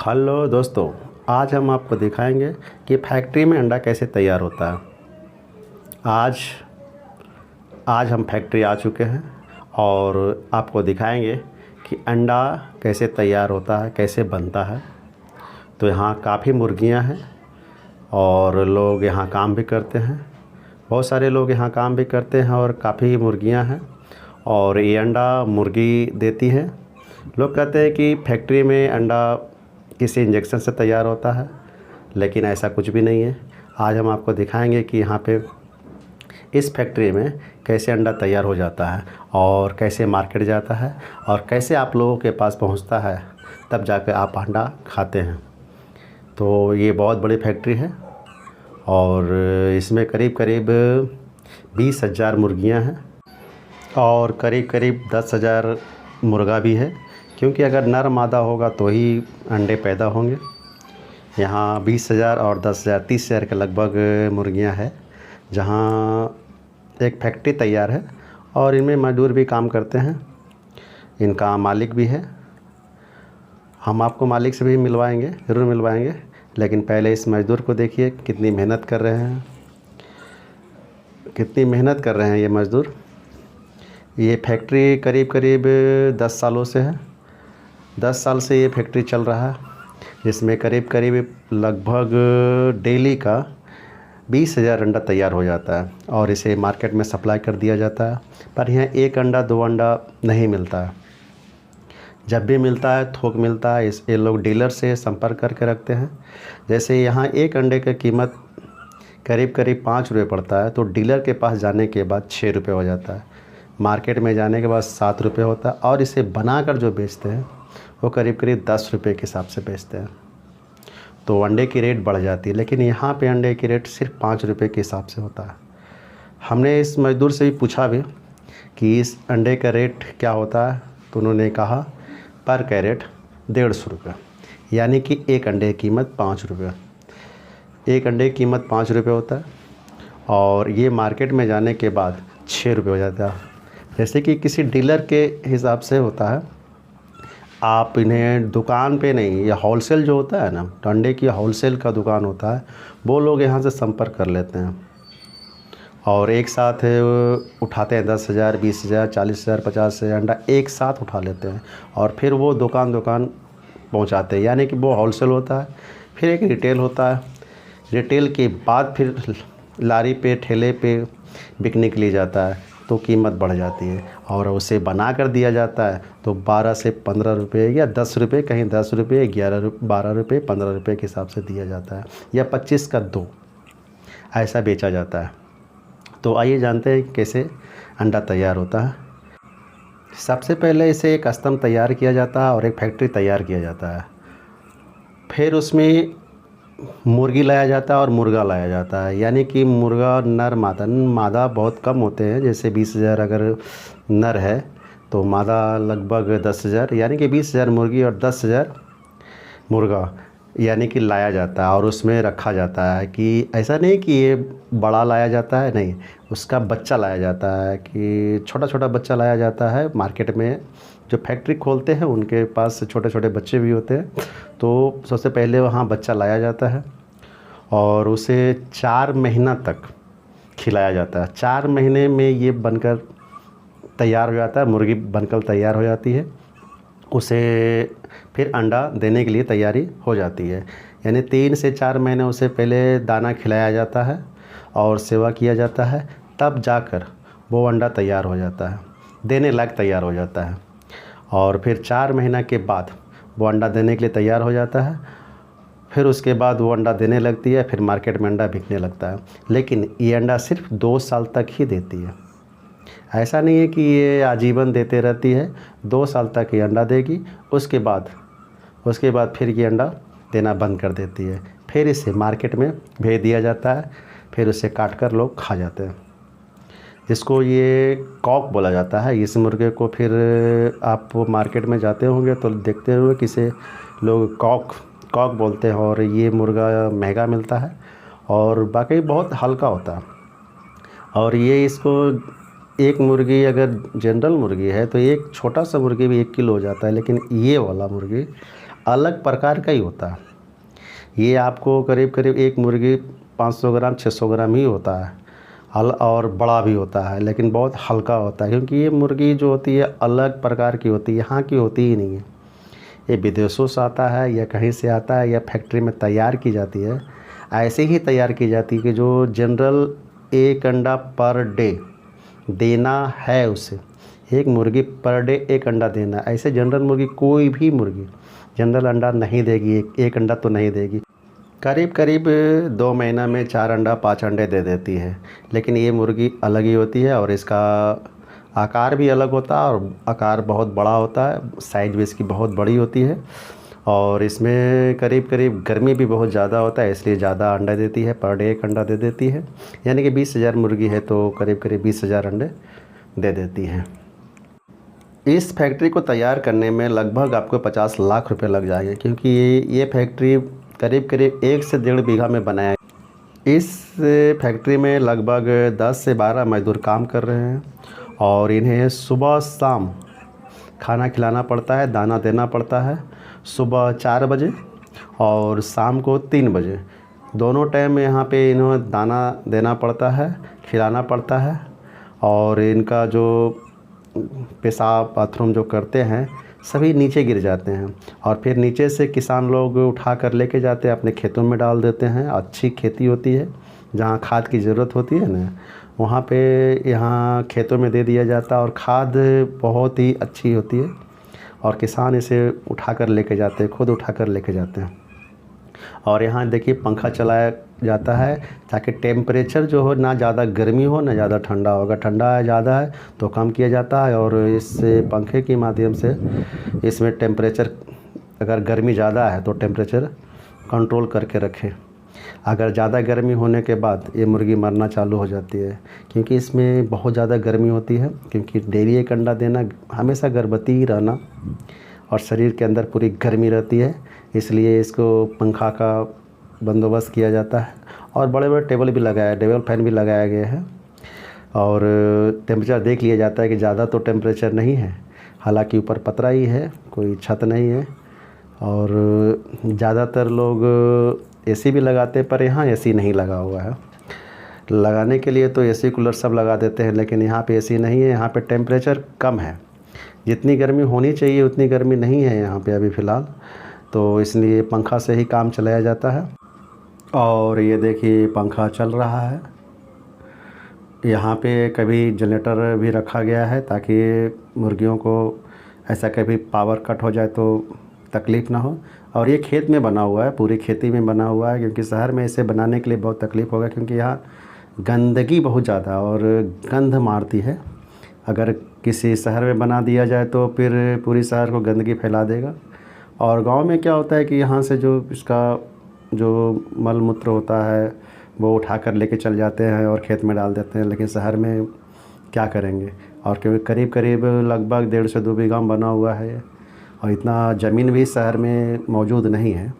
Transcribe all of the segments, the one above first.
Hello दोस्तों, आज हम आपको दिखाएंगे कि फैक्ट्री में अंडा कैसे तैयार होता है। आज आज हम फैक्ट्री आ चुके हैं और आपको दिखाएंगे कि अंडा कैसे तैयार होता है, कैसे बनता है। तो यहाँ काफ़ी मुर्गियाँ हैं और लोग यहाँ काम भी करते हैं। बहुत सारे लोग यहाँ काम भी करते हैं और काफ़ी मुर्गियाँ हैं और ये अंडा मुर्गी देती है। लोग कहते हैं कि फैक्ट्री में अंडा किसी इंजेक्शन से तैयार होता है, लेकिन ऐसा कुछ भी नहीं है। आज हम आपको दिखाएंगे कि यहाँ पे इस फैक्ट्री में कैसे अंडा तैयार हो जाता है और कैसे मार्केट जाता है और कैसे आप लोगों के पास पहुँचता है, तब जाकर आप अंडा खाते हैं। तो ये बहुत बड़ी फैक्ट्री है और इसमें करीब करीब 20,000 मुर्गियाँ हैं और करीब करीब 10,000 मुर्गा भी है, क्योंकि अगर नर मादा होगा तो ही अंडे पैदा होंगे। यहाँ 20,000 और 10,000 30,000 के लगभग मुर्गियाँ हैं, जहाँ एक फैक्ट्री तैयार है और इनमें मजदूर भी काम करते हैं। इनका मालिक भी है। हम आपको मालिक से भी मिलवाएंगे, ज़रूर मिलवाएंगे, लेकिन पहले इस मज़दूर को देखिए कितनी मेहनत कर रहे हैं, कितनी मेहनत कर रहे हैं ये मज़दूर। ये फैक्ट्री करीब करीब 10 सालों से है। 10 साल से ये फैक्ट्री चल रहा है, जिसमें करीब करीब लगभग डेली का 20,000 अंडा तैयार हो जाता है और इसे मार्केट में सप्लाई कर दिया जाता है। पर यहाँ एक अंडा दो अंडा नहीं मिलता है। जब भी मिलता है थोक मिलता है। ये लोग डीलर से संपर्क करके रखते हैं। जैसे यहाँ एक अंडे की कीमत करीब करीब 5 रुपये पड़ता है, तो डीलर के पास जाने के बाद 6 रुपये हो जाता है। मार्केट में जाने के बाद 7 रुपये होता है और इसे बनाकर जो बेचते हैं वो करीब करीब 10 रुपये के हिसाब से बेचते हैं। तो अंडे की रेट बढ़ जाती है, लेकिन यहाँ पे अंडे की रेट सिर्फ 5 रुपये के हिसाब से होता है। हमने इस मज़दूर से भी पूछा भी कि इस अंडे का रेट क्या होता है, तो उन्होंने कहा पर कैरेट 150 रुपये, यानी कि एक अंडे की कीमत 5 रुपये। एक अंडे की कीमत 5 रुपये होता है और ये मार्केट में जाने के बाद 6 रुपये हो जाता है। जैसे कि किसी डीलर के हिसाब से होता है। आप इन्हें दुकान पे नहीं, या होलसेल जो होता है ना, अंडे की होलसेल का दुकान होता है, वो लोग यहाँ से संपर्क कर लेते हैं और एक साथ उठाते हैं 10,000 20,000 40,000 50,000 अंडा एक साथ उठा लेते हैं और फिर वो दुकान पहुँचाते हैं। यानी कि वो होलसेल होता है, फिर एक रिटेल होता है। रिटेल के बाद फिर लारी पे ठेले पे बिकने के लिए जाता है, तो कीमत बढ़ जाती है और उसे बना कर दिया जाता है। तो 12 से 15 रुपये या 10 रुपये, कहीं 10 रुपये 12 रुपये 15 रुपये के हिसाब से दिया जाता है, या 25 का 2 ऐसा बेचा जाता है। तो आइए जानते हैं कैसे अंडा तैयार होता है। सबसे पहले इसे एक स्तंभ तैयार किया जाता है और एक फैक्ट्री तैयार किया जाता है। फिर उसमें मुर्गी लाया जाता है और मुर्गा लाया जाता है। यानी कि मुर्गा नर मादा बहुत कम होते हैं। जैसे 20,000 अगर नर है तो मादा लगभग 10,000, यानी कि 20,000 मुर्गी और 10,000 मुर्गा यानी कि लाया जाता है और उसमें रखा जाता है। कि ऐसा नहीं कि ये बड़ा लाया जाता है, नहीं, उसका बच्चा लाया जाता है, कि छोटा छोटा बच्चा लाया जाता है। मार्केट में जो फैक्ट्री खोलते हैं उनके पास छोटे छोटे बच्चे भी होते हैं। तो सबसे पहले वहाँ बच्चा लाया जाता है और उसे 4 महीना तक खिलाया जाता है। 4 महीने में ये बनकर तैयार हो जाता है, मुर्गी बनकर तैयार हो जाती है। उसे फिर अंडा देने के लिए तैयारी हो जाती है। यानी 3 से 4 महीने उसे पहले दाना खिलाया जाता है और सेवा किया जाता है, तब जाकर वो अंडा तैयार हो जाता है, देने लायक तैयार हो जाता है। और फिर 4 महीना के बाद वो अंडा देने के लिए तैयार हो जाता है। फिर उसके बाद वो अंडा देने लगती है, फिर मार्केट में अंडा बिकने लगता है। लेकिन ये अंडा सिर्फ 2 साल तक ही देती है। ऐसा नहीं है कि ये आजीवन देते रहती है। 2 साल तक ये अंडा देगी, उसके बाद फिर ये अंडा देना बंद कर देती है। फिर इसे मार्केट में भेज दिया जाता है, फिर उसे काट कर लोग खा जाते हैं। इसको ये कॉक बोला जाता है। इस मुर्गे को फिर आप मार्केट में जाते होंगे तो देखते होंगे किसे लोग कॉक बोलते हैं और ये मुर्गा महंगा मिलता है और बाकी बहुत हल्का होता है। और ये इसको एक मुर्गी अगर जनरल मुर्गी है तो एक छोटा सा मुर्गी भी 1 किलो हो जाता है, लेकिन ये वाला मुर्गी अलग प्रकार का ही होता है। ये आपको करीब करीब एक मुर्गी 500 ग्राम 600 ग्राम ही होता है, और बड़ा भी होता है, लेकिन बहुत हल्का होता है, क्योंकि ये मुर्गी जो होती है अलग प्रकार की होती है, यहाँ की होती ही नहीं है। ये विदेशों से आता है या कहीं से आता है या फैक्ट्री में तैयार की जाती है। ऐसे ही तैयार की जाती है कि जो जनरल एक अंडा पर डे देना है उसे, एक मुर्गी पर डे एक अंडा देना। ऐसे जनरल मुर्गी कोई भी मुर्गी जनरल अंडा नहीं देगी, एक अंडा तो नहीं देगी। करीब करीब 2 महीना में 4 अंडा 5 अंडे दे देती है। लेकिन ये मुर्गी अलग ही होती है और इसका आकार भी अलग होता है, और आकार बहुत बड़ा होता है, साइज़ भी इसकी बहुत बड़ी होती है। और इसमें करीब करीब गर्मी भी बहुत ज़्यादा होता है, इसलिए ज़्यादा अंडा देती है, पर डे एक अंडा दे देती है। यानी कि 20,000 मुर्गी है तो करीब करीब 20,000 अंडे दे देती है। इस फैक्ट्री को तैयार करने में लगभग आपको 50 लाख रुपए लग जाएंगे, क्योंकि ये फैक्ट्री करीब करीब 1 से 1.5 बीघा में बनाया। इस फैक्ट्री में लगभग 10 से 12 मज़दूर काम कर रहे हैं, और इन्हें सुबह शाम खाना खिलाना पड़ता है, दाना देना पड़ता है। सुबह 4 बजे और शाम को 3 बजे, दोनों टाइम यहाँ पे इन्हें दाना देना पड़ता है, खिलाना पड़ता है। और इनका जो पेशाब बाथरूम जो करते हैं सभी नीचे गिर जाते हैं, और फिर नीचे से किसान लोग उठा कर लेके जाते हैं, अपने खेतों में डाल देते हैं। अच्छी खेती होती है, जहाँ खाद की ज़रूरत होती है ना, वहाँ पे यहाँ खेतों में दे दिया जाता है, और खाद बहुत ही अच्छी होती है, और किसान इसे उठा कर लेके जाते हैं, खुद उठा कर लेके जाते हैं। और यहाँ देखिए पंखा चलाया जाता है, ताकि टेम्परेचर जो हो, ना ज़्यादा गर्मी हो ना ज़्यादा ठंडा हो। अगर ठंडा ज़्यादा है तो कम किया जाता है, और इस पंखे के माध्यम से इसमें टेम्परेचर, अगर गर्मी ज़्यादा है तो टेम्परेचर कंट्रोल करके रखें। अगर ज़्यादा गर्मी होने के बाद ये मुर्गी मरना चालू हो जाती है, क्योंकि इसमें बहुत ज़्यादा गर्मी होती है। क्योंकि डेली एक अंडा देना, हमेशा गर्भवती ही रहना, और शरीर के अंदर पूरी गर्मी रहती है, इसलिए इसको पंखा का बंदोबस्त किया जाता है। और बड़े बड़े टेबल फैन भी लगाए गए हैं, और टेम्परेचर देख लिया जाता है कि ज़्यादा तो टेम्परेचर नहीं है। हालांकि ऊपर पतरा ही है, कोई छत नहीं है। और ज़्यादातर लोग एसी भी लगाते हैं, पर यहाँ एसी नहीं लगा हुआ है। लगाने के लिए तो एसी कूलर सब लगा देते हैं, लेकिन यहाँ पे एसी नहीं है। यहाँ पे टेम्परेचर कम है, जितनी गर्मी होनी चाहिए उतनी गर्मी नहीं है यहाँ पे अभी फ़िलहाल, तो इसलिए पंखा से ही काम चलाया जाता है। और ये देखिए पंखा चल रहा है। यहाँ पे कभी जनरेटर भी रखा गया है, ताकि मुर्गियों को ऐसा कभी पावर कट हो जाए तो तकलीफ़ ना हो। और ये खेत में बना हुआ है, पूरी खेती में बना हुआ है, क्योंकि शहर में इसे बनाने के लिए बहुत तकलीफ़ होगा, क्योंकि यहाँ गंदगी बहुत ज़्यादा और गंध मारती है। अगर किसी शहर में बना दिया जाए तो फिर पूरी शहर को गंदगी फैला देगा। और गांव में क्या होता है कि यहाँ से जो इसका जो मल मूत्र होता है वो उठा कर लेके चल जाते हैं और खेत में डाल देते हैं, लेकिन शहर में क्या करेंगे। और क्योंकि करीब करीब लगभग 1.5 से 2 बीघा बना हुआ है, और इतना ज़मीन भी शहर में मौजूद नहीं है,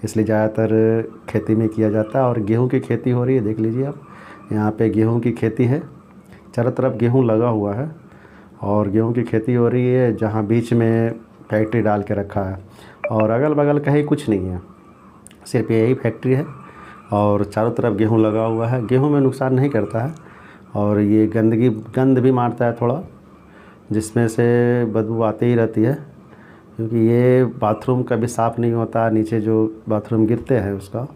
इसलिए ज़्यादातर खेती में किया जाता है। और गेहूं की खेती हो रही है, देख लीजिए आप, यहाँ पे गेहूं की खेती है, चारों तरफ गेहूं लगा हुआ है, और गेहूं की खेती हो रही है, जहाँ बीच में फैक्ट्री डाल के रखा है, और अगल बगल कहीं कुछ नहीं है, सिर्फ यही फैक्ट्री है, और चारों तरफ गेहूं लगा हुआ है। गेहूं में नुकसान नहीं करता है, और ये गंद भी मारता है थोड़ा, जिसमें से बदबू आती ही रहती है, क्योंकि ये बाथरूम कभी साफ़ नहीं होता। नीचे जो बाथरूम गिरते हैं उसका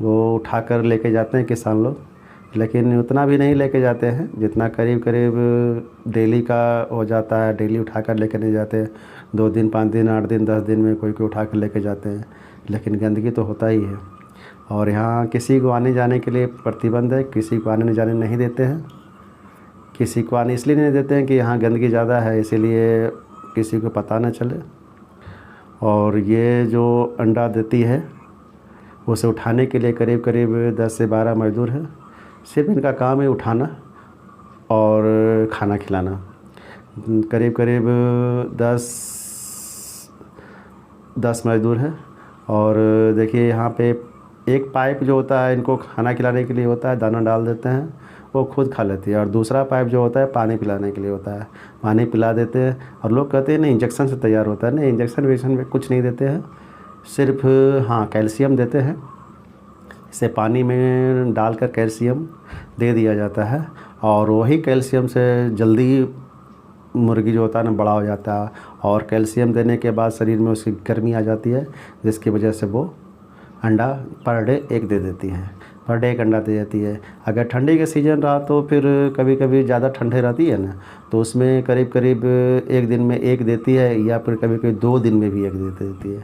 वो उठा कर लेके जाते हैं किसान लोग, लेकिन उतना भी नहीं लेके जाते हैं जितना करीब करीब डेली का हो जाता है। डेली उठा कर लेके नहीं जाते, 2 दिन 5 दिन 8 दिन 10 दिन में कोई उठा कर लेके जाते हैं, लेकिन गंदगी तो होता ही है। और यहाँ किसी को आने जाने के लिए प्रतिबंध है, किसी को आने जाने नहीं देते हैं। किसी को आने इसलिए नहीं देते हैं कि यहाँ गंदगी ज़्यादा है, इसीलिए किसी को पता न चले। और ये जो अंडा देती है उसे उठाने के लिए करीब करीब 10 से 12 मज़दूर हैं। सिर्फ इनका काम है उठाना और खाना खिलाना। करीब करीब 10 मज़दूर हैं। और देखिए यहाँ पे एक पाइप जो होता है इनको खाना खिलाने के लिए होता है, दाना डाल देते हैं, वो खुद खा लेती है। और दूसरा पाइप जो होता है पानी पिलाने के लिए होता है, पानी पिला देते हैं। और लोग कहते हैं नहीं इंजेक्शन से तैयार होता है, नहीं इंजेक्शन वेक्शन में कुछ नहीं देते हैं, सिर्फ हाँ कैल्शियम देते हैं, इसे पानी में डालकर कैल्शियम दे दिया जाता है और वही कैल्शियम से जल्दी मुर्गी जो होता है ना बड़ा हो जाता है और कैल्शियम देने के बाद शरीर में उसकी गर्मी आ जाती है, जिसकी वजह से वो अंडा पर डे एक दे देती है, पर डे एक अंडा दे देती है। अगर ठंडी के सीज़न रहा तो फिर कभी कभी ज़्यादा ठंडी रहती है ना, तो उसमें करीब करीब एक दिन में एक देती है या फिर कभी कभी 2 दिन में भी एक दे देती है।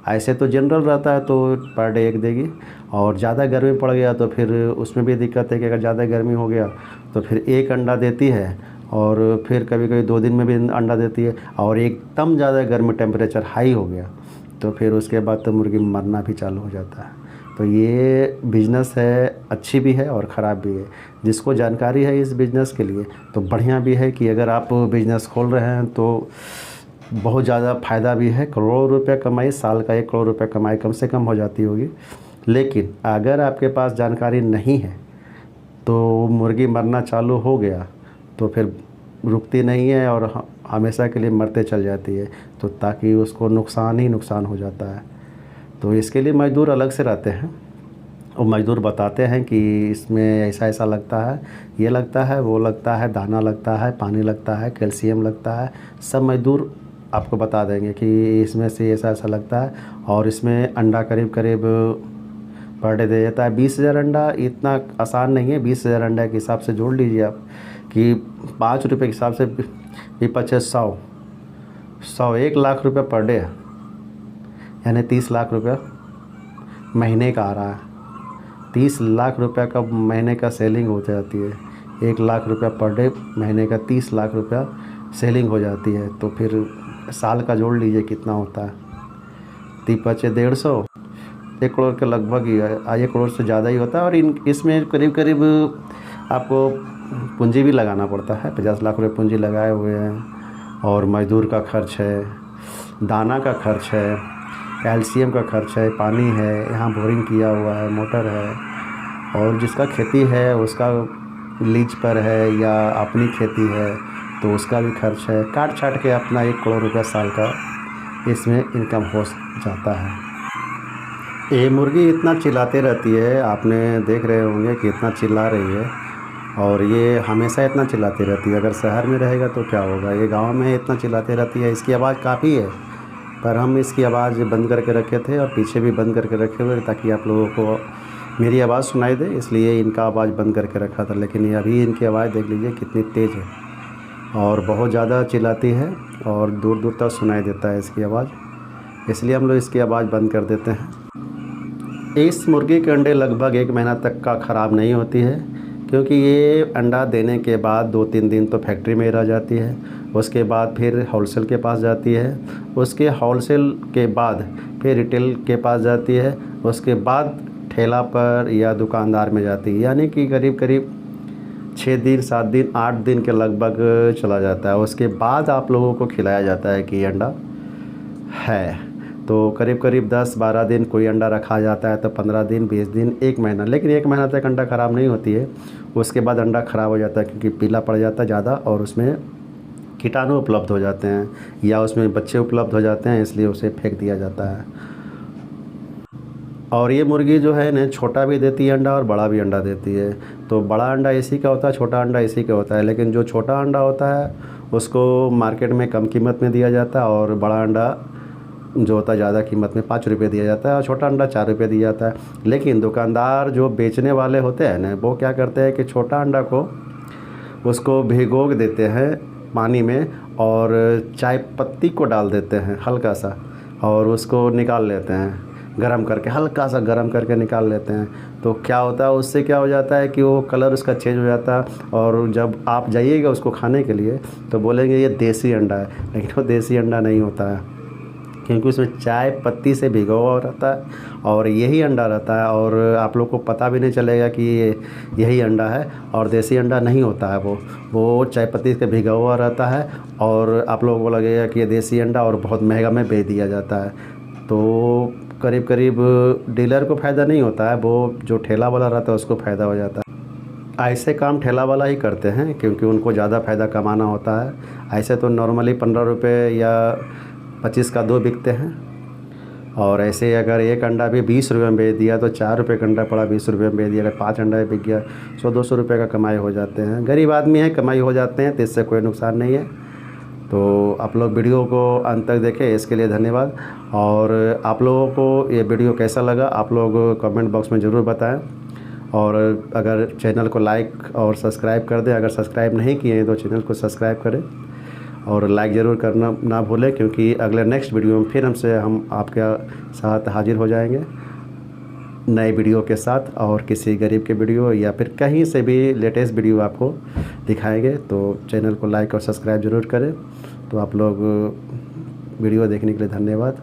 ऐसे तो जनरल रहता है तो पर डे एक देगी, और ज़्यादा गर्मी पड़ गया तो फिर उसमें भी दिक्कत है कि अगर ज़्यादा गर्मी हो गया तो फिर एक अंडा देती है, और फिर कभी कभी 2 दिन में भी अंडा देती है, और एकदम ज़्यादा गर्मी टेम्परेचर हाई हो गया तो फिर उसके बाद तो मुर्गी मरना भी चालू हो जाता है। तो ये बिज़नेस है, अच्छी भी है और ख़राब भी है। जिसको जानकारी है इस बिज़नेस के लिए तो बढ़िया भी है कि अगर आप बिज़नेस खोल रहे हैं तो बहुत ज़्यादा फ़ायदा भी है। करोड़ों रुपए कमाई, साल का 1 करोड़ रुपए कमाई कम से कम हो जाती होगी। लेकिन अगर आपके पास जानकारी नहीं है तो मुर्गी मरना चालू हो गया तो फिर रुकती नहीं है और हमेशा के लिए मरते चल जाती है, तो ताकि उसको नुकसान ही नुकसान हो जाता है। तो इसके लिए मज़दूर अलग से रहते हैं और मज़दूर बताते हैं कि इसमें ऐसा ऐसा लगता है, ये लगता है, वो लगता है, दाना लगता है, पानी लगता है, कैल्शियम लगता है, सब मज़दूर आपको बता देंगे कि इसमें से ऐसा ऐसा लगता है। और इसमें अंडा करीब करीब पर डे दे देता है 20,000 अंडा। इतना आसान नहीं है, 20,000 अंडा के हिसाब से जोड़ लीजिए आप कि 5 रुपये के हिसाब से भी 25 100 1 लाख रुपये पर डे, यानी 30 लाख रुपया महीने का आ रहा है। 30 लाख रुपया का महीने का सेलिंग हो जाती है। 1 लाख रुपया पर डे, महीने का 30 लाख रुपया सेलिंग हो जाती है। तो फिर साल का जोड़ लीजिए कितना होता है, 30 150 1 करोड़ के लगभग ही है। 1 करोड़ से ज़्यादा ही होता है। और इसमें करीब करीब आपको पूंजी भी लगाना पड़ता है, 50 लाख रुपये पूंजी लगाए हुए हैं, और मज़दूर का खर्च है, दाना का खर्च है, कैल्शियम का खर्च है, पानी है, यहाँ बोरिंग किया हुआ है, मोटर है, और जिसका खेती है उसका लीज पर है या अपनी खेती है तो उसका भी खर्च है। काट छाट के अपना 1 करोड़ रुपया साल का इसमें इनकम हो जाता है। ये मुर्गी इतना चिल्लाते रहती है, आपने देख रहे होंगे कि इतना चिल्ला रही है, और ये हमेशा इतना चिल्लाती रहती है। अगर शहर में रहेगा तो क्या होगा, ये गांव में इतना चिल्लाती रहती है। इसकी आवाज़ काफ़ी है, पर हम इसकी आवाज़ बंद करके रखे थे और पीछे भी बंद करके रखे हुए ताकि आप लोगों को मेरी आवाज़ सुनाई दे, इसलिए इनका आवाज़ बंद करके रखा था। लेकिन ये अभी इनकी आवाज़ देख लीजिए कितनी तेज़ है और बहुत ज़्यादा चिल्लाती है और दूर दूर तक सुनाई देता है इसकी आवाज़, इसलिए हम लोग इसकी आवाज़ बंद कर देते हैं। इस मुर्गी के अंडे लगभग 1 महीना तक का ख़राब नहीं होती है, क्योंकि ये अंडा देने के बाद 2-3 दिन तो फैक्ट्री में रह जाती है, उसके बाद फिर होलसेल के पास जाती है, उसके होलसेल के बाद फिर रिटेल के पास जाती है, उसके बाद ठेला पर या दुकानदार में जाती है। यानी कि करीब करीब 6 दिन 7 दिन 8 दिन के लगभग चला जाता है। उसके बाद आप लोगों को खिलाया जाता है कि अंडा है। तो करीब करीब 10-12 दिन कोई अंडा रखा जाता है, तो 15 दिन 20 दिन 1 महीना। लेकिन 1 महीना तक अंडा ख़राब नहीं होती है, उसके बाद अंडा ख़राब हो जाता है क्योंकि पीला पड़ जाता है ज़्यादा और उसमें कीटाणु उपलब्ध हो जाते हैं या उसमें बच्चे उपलब्ध हो जाते हैं, इसलिए उसे फेंक दिया जाता है। और ये मुर्गी जो है ना छोटा भी देती है अंडा और बड़ा भी अंडा देती है। तो बड़ा अंडा इसी का होता है, छोटा अंडा इसी का होता है। लेकिन जो छोटा अंडा होता है उसको मार्केट में कम कीमत में दिया जाता है, और बड़ा अंडा जो होता है ज़्यादा कीमत में 5 रुपये दिया जाता है, और छोटा अंडा 4 रुपये दिया जाता है। लेकिन दुकानदार जो बेचने वाले होते हैं ना, वो क्या करते हैं कि छोटा अंडा को उसको भिगो देते हैं पानी में और चाय पत्ती को डाल देते हैं हल्का सा, और उसको निकाल लेते हैं गरम करके, हल्का सा गरम करके निकाल लेते हैं। तो क्या होता है उससे, क्या हो जाता है कि वो कलर उसका चेंज हो जाता है, और जब आप जाइएगा उसको खाने के लिए तो बोलेंगे ये देसी अंडा है, लेकिन वो देसी अंडा नहीं होता है, क्योंकि उसमें चाय पत्ती से भिगा हुआ रहता है और यही अंडा रहता है, और आप लोग को पता भी नहीं चलेगा कि ये यही अंडा है, और देसी अंडा नहीं होता है। वो चाय पत्ती से भिगा हुआ रहता है, और आप लोगों को लगेगा कि ये देसी अंडा, और बहुत महंगा में बेच दिया जाता है। तो करीब करीब डीलर को फ़ायदा नहीं होता है, वो जो ठेला वाला रहता है उसको फ़ायदा हो जाता है। ऐसे काम ठेला वाला ही करते हैं, क्योंकि उनको ज़्यादा फ़ायदा कमाना होता है। ऐसे तो नॉर्मली 15 रुपये या 25 का 2 बिकते हैं, और ऐसे अगर एक अंडा भी 20 रुपये में बेच दिया तो 4 रुपये का अंडा पड़ा 20 रुपये में बेच दिया, अगर 5 अंडा बिक गया 100-200 रुपये का कमाई हो जाते हैं। गरीब आदमी है, कमाई हो जाते हैं तो इससे कोई नुकसान नहीं है। तो आप लोग वीडियो को अंत तक देखें, इसके लिए धन्यवाद। और आप लोगों को ये वीडियो कैसा लगा आप लोग कमेंट बॉक्स में ज़रूर बताएं। और अगर चैनल को लाइक और सब्सक्राइब कर दें, अगर सब्सक्राइब नहीं किए हैं तो चैनल को सब्सक्राइब करें और लाइक ज़रूर करना ना भूलें, क्योंकि अगले नेक्स्ट वीडियो में फिर हम आपके साथ हाजिर हो जाएंगे नए वीडियो के साथ, और किसी गरीब के वीडियो या फिर कहीं से भी लेटेस्ट वीडियो आपको दिखाएंगे। तो चैनल को लाइक और सब्सक्राइब ज़रूर करें। तो आप लोग वीडियो देखने के लिए धन्यवाद।